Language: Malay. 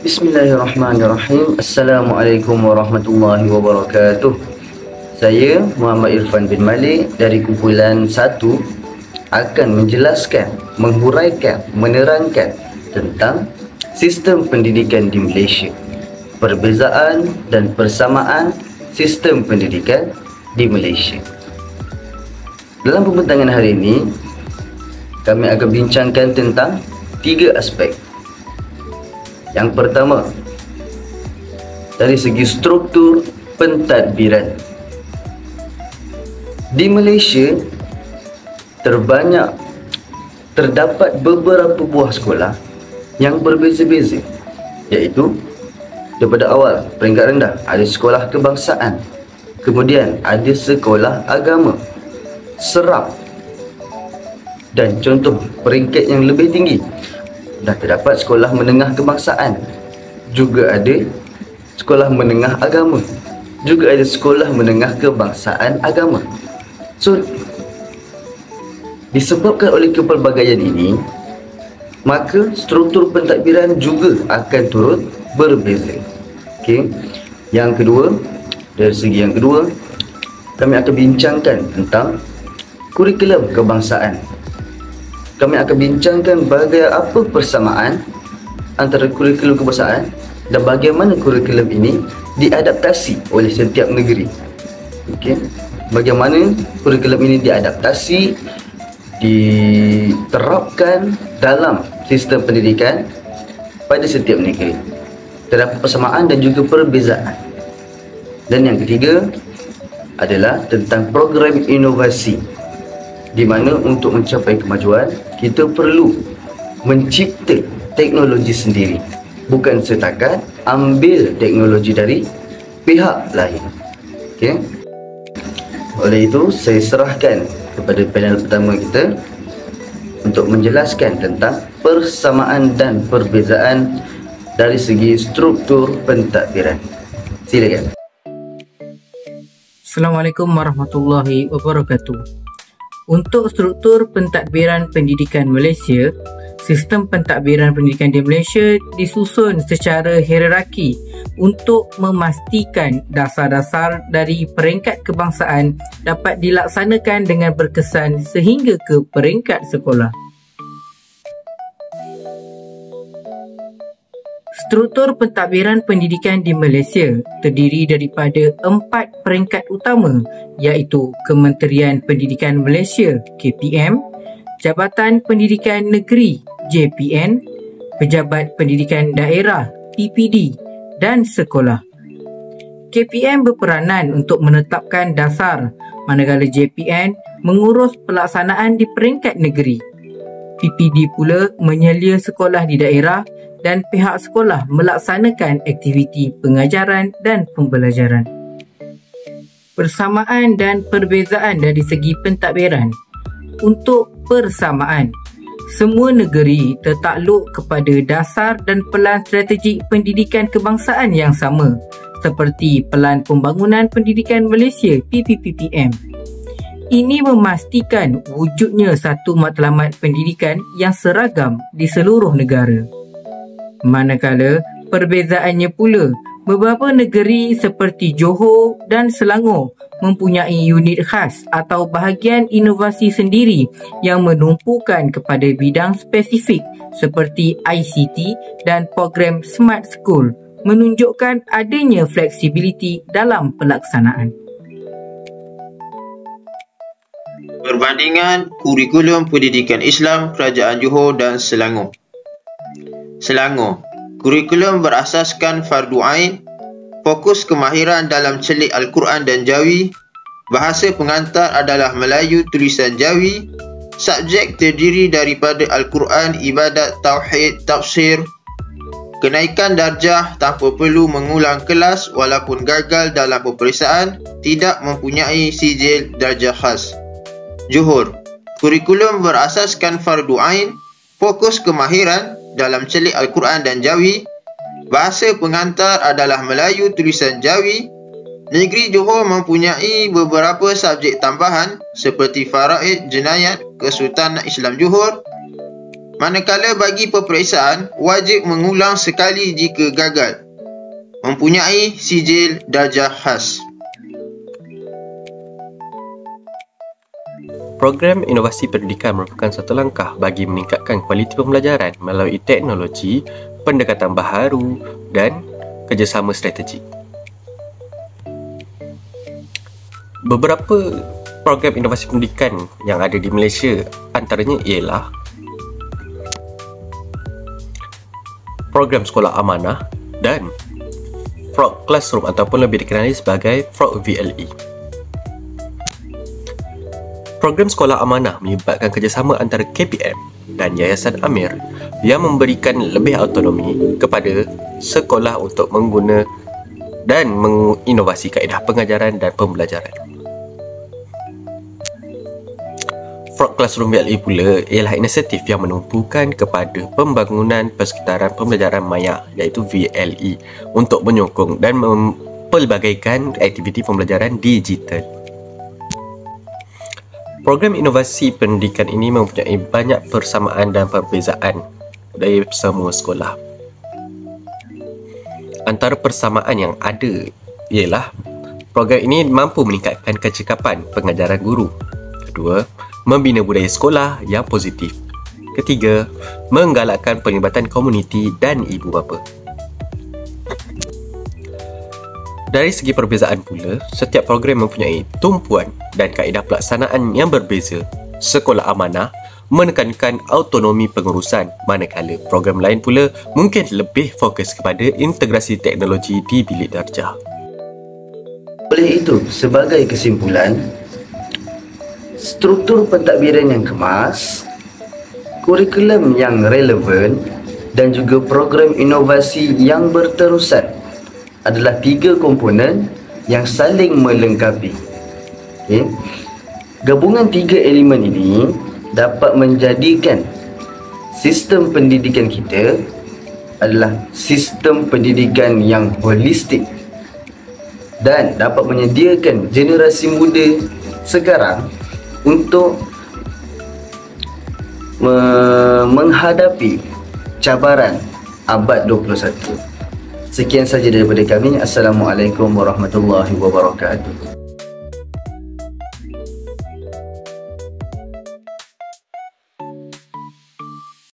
Bismillahirrahmanirrahim. Assalamualaikum warahmatullahi wabarakatuh. Saya Muhammad Irfan bin Malik dari kumpulan 1 akan menjelaskan, menghuraikan, menerangkan tentang sistem pendidikan di Malaysia, perbezaan dan persamaan sistem pendidikan di Malaysia. Dalam pembentangan hari ini, kami akan bincangkan tentang 3 aspek. Yang pertama, dari segi struktur pentadbiran. Di Malaysia, terdapat beberapa buah sekolah yang berbeza-beza, iaitu daripada awal, peringkat rendah, ada sekolah kebangsaan, kemudian ada sekolah agama, serap, dan contoh peringkat yang lebih tinggi, dah terdapat sekolah menengah kebangsaan, juga ada sekolah menengah agama, juga ada sekolah menengah kebangsaan agama. So, disebabkan oleh kepelbagaian ini, maka struktur pentadbiran juga akan turut berbeza. Okey. Yang kedua, dari segi yang kedua, kami akan bincangkan tentang kurikulum kebangsaan. Kami akan bincangkan apa persamaan antara kurikulum kebangsaan dan bagaimana kurikulum ini diadaptasi oleh setiap negeri. Okey. Bagaimana kurikulum ini diadaptasi, diterapkan dalam sistem pendidikan pada setiap negeri. Terdapat persamaan dan juga perbezaan. Dan yang ketiga adalah tentang program inovasi, di mana untuk mencapai kemajuan, kita perlu mencipta teknologi sendiri, bukan setakat ambil teknologi dari pihak lain. Okey. Oleh itu, saya serahkan kepada panel pertama kita untuk menjelaskan tentang persamaan dan perbezaan dari segi struktur pentadbiran. Silakan. Assalamualaikum warahmatullahi wabarakatuh. Untuk struktur pentadbiran pendidikan Malaysia, sistem pentadbiran pendidikan di Malaysia disusun secara hierarki untuk memastikan dasar-dasar dari peringkat kebangsaan dapat dilaksanakan dengan berkesan sehingga ke peringkat sekolah. Struktur pentadbiran pendidikan di Malaysia terdiri daripada 4 peringkat utama, iaitu Kementerian Pendidikan Malaysia (KPM), Jabatan Pendidikan Negeri (JPN), Pejabat Pendidikan Daerah (PPD) dan sekolah. KPM berperanan untuk menetapkan dasar, manakala JPN mengurus pelaksanaan di peringkat negeri. PPD pula menyelia sekolah di daerah dan pihak sekolah melaksanakan aktiviti pengajaran dan pembelajaran. Persamaan dan perbezaan dari segi pentadbiran. Untuk persamaan, semua negeri tertakluk kepada dasar dan pelan strategik pendidikan kebangsaan yang sama, seperti Pelan Pembangunan Pendidikan Malaysia (PPPPM). Ini memastikan wujudnya satu matlamat pendidikan yang seragam di seluruh negara. Manakala perbezaannya pula, beberapa negeri seperti Johor dan Selangor mempunyai unit khas atau bahagian inovasi sendiri yang menumpukan kepada bidang spesifik seperti ICT dan program Smart School, menunjukkan adanya fleksibiliti dalam pelaksanaan. Perbandingan kurikulum pendidikan Islam Kerajaan Johor dan Selangor. Selangor, kurikulum berasaskan fardu ain, fokus kemahiran dalam celik Al-Quran dan Jawi, bahasa pengantar adalah Melayu tulisan Jawi, subjek terdiri daripada Al-Quran, ibadat, tauhid, tafsir, kenaikan darjah tanpa perlu mengulang kelas walaupun gagal dalam peperiksaan, tidak mempunyai sijil darjah khas. Johor, kurikulum berasaskan fardu ain, fokus kemahiran dalam celik Al-Quran dan Jawi, bahasa pengantar adalah Melayu tulisan Jawi. Negeri Johor mempunyai beberapa subjek tambahan seperti faraid, jenayat, Kesultanan Islam Johor, manakala bagi peperiksaan wajib mengulang sekali jika gagal. Mempunyai sijil darjah khas. Program inovasi pendidikan merupakan satu langkah bagi meningkatkan kualiti pembelajaran melalui teknologi, pendekatan baharu dan kerjasama strategik. Beberapa program inovasi pendidikan yang ada di Malaysia antaranya ialah program sekolah amanah dan Frog Classroom ataupun lebih dikenali sebagai Frog VLE. Program sekolah amanah melibatkan kerjasama antara KPM dan Yayasan Amir yang memberikan lebih autonomi kepada sekolah untuk mengguna dan menginovasi kaedah pengajaran dan pembelajaran. Frog Classroom VLE pula ialah inisiatif yang menumpukan kepada pembangunan persekitaran pembelajaran maya iaitu VLE untuk menyokong dan mempelbagaikan aktiviti pembelajaran digital. Program inovasi pendidikan ini mempunyai banyak persamaan dan perbezaan dari semua sekolah. Antara persamaan yang ada ialah program ini mampu meningkatkan kecekapan pengajaran guru. Kedua, membina budaya sekolah yang positif. Ketiga, menggalakkan pelibatan komuniti dan ibu bapa. Dari segi perbezaan pula, setiap program mempunyai tumpuan dan kaedah pelaksanaan yang berbeza. Sekolah amanah menekankan autonomi pengurusan, manakala program lain pula mungkin lebih fokus kepada integrasi teknologi di bilik darjah. Oleh itu, sebagai kesimpulan, struktur pentadbiran yang kemas, kurikulum yang relevan dan juga program inovasi yang berterusan adalah tiga komponen yang saling melengkapi. Okay. Gabungan tiga elemen ini dapat menjadikan sistem pendidikan kita adalah sistem pendidikan yang holistik dan dapat menyediakan generasi muda sekarang untuk menghadapi cabaran abad 21. Sekian saja daripada kami. Assalamualaikum warahmatullahi wabarakatuh.